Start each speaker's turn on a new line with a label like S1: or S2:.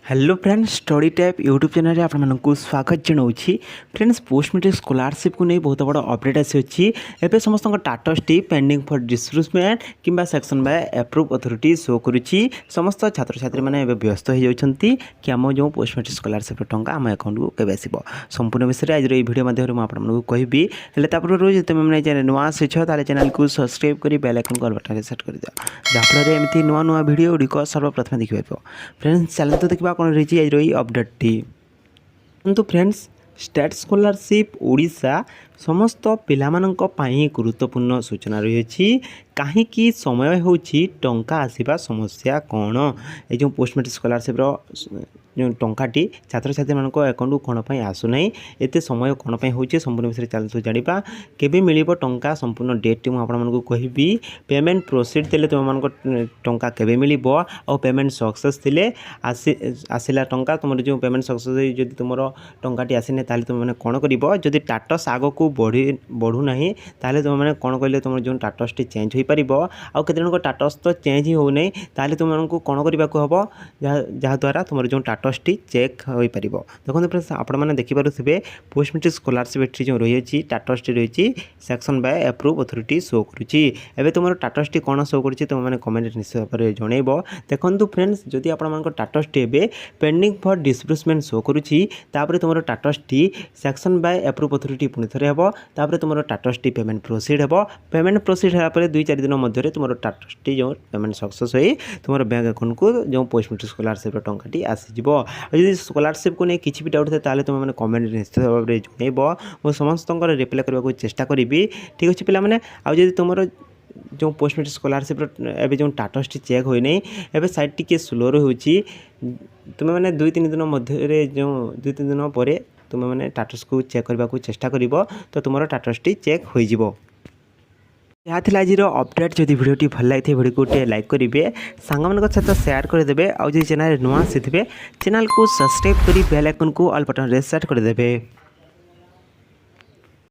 S1: Hello friends study type YouTube channel आपको स्वागत जनाऊँगी। फ्रेंड्स पोस्ट मेट्रिक स्कॉलरशिप को नहीं बहुत बड़ा अपडेट आसी एवं समस्त टाटस टी पेंडिंग फॉर डिस्ब्यूर्समेंट किंबा section by approve authority show करुच्ची। समस्त छात्र छात्री मैंने व्यस्त हो जाती कि आम जो पोस्ट मेट्रिक स्कॉलरशिप टंका आम अकाउंट को केवे आसो संपूर्ण विषय आज ये वीडियो माध्यम आपको कहबी। हेल्ले तुम मैंने नुआ आसछ चैनल को सब्सक्राइब कर बेल आइकन को ऑल बटन सेट कर दिया जहाँफल एमती नुआ नुआ वीडियो गुड़िक सर्वप्रथम देखिए। फ्रेंड्स चैनल तो देखा कौन रही आज रही अपडेट तो फ्रेंड्स स्टेट स्कॉलरशिप ओडिशा समस्त पिलामानंक पाई गुरुत्वपूर्ण सूचना रही कहीं समय हो टंका आसवा समस्या कौन ये जो पोस्ट मेट्रिक स्कॉलरशिप जो टंकाटी छात्र छात्री मान अकाउंट को कौन पर आसुना एत समय कौन पर हो संपूर्ण विषय चलते जाना केबे मिल टंका संपूर्ण डेट मुझे कहबी। पेमेंट प्रोसीड थे तुम मान टंका केबे मिल और पेमेंट सक्सेस थे आसला टंका तुम जो पेमेंट सक्सेस जब तुम टंकाटी आसने तुम मैंने कौन कर जदि टाटस आग को बढ़ूना ताल तुम मैंने कौन कहले तुम जो टाटस टी चेंज हो पार आउ के टाटस तो चेंज ही होना ताल तुमको कौन करने को हम जहाद्वारा तुम जो टाटस टी चेक हो पार। देखो फ्रेंड्स आपण मैंने देखिपे पोस्ट मेट्रिक स्कॉलरशिप जो रही टाटस टी रही section by approve authority show करुच्ची। एवं तुम टाटस टी कौन शो कर मैंने कमेंट निश्चित भाव में जनइब। देखो फ्रेंड्स जदि आप टाटस टी ए पेंडिंग फॉर डिस्ब्यूर्समेंट शो करुच्ची तुम टाटस टी सेक्शन बाय अप्रूव अथॉरिटी पुणी थे हे तुम टाटस टी पेमेंट प्रोसीड हे पेमेंट प्रोसीड होगापर 2-4 दिन मध्य तुम टाटस टी जो पेमेंट सक्सेस हो तुम बैंक अकाउंट को जो पोस्ट मेट्रिक स्कॉलरशिप टंकाटी आसीज। जब स्कॉलरशिप को नहीं किसी भी डाउट थे तुम मैंने कमेंट निश्चित भाव में जनइब मुझे समस्त रिप्लाई करने को चेष्टा करी। ठीक अच्छे पे आदि तुम जो पोस्ट मेट्रिक स्कॉलरशिप एवं जो टाटस टी चेक होना एवं साइट टी स्लो रही तुम मैंने 2-3 दिन मध्य जो 2-3 दिन पर तुम मैंने टाटस को चेक करने को चेष्टा कर तो तुम टाटस टी चेक हो। यहाँ थी आज अपडेट जदि वीडियो भल लगी वीडियो को लाइक करेंगे सांग सहित सेयार करदे और चैनल नुआ आसी चैनल को सब्सक्राइब कर बेल आइकन को ऑल बटन सेट करदे।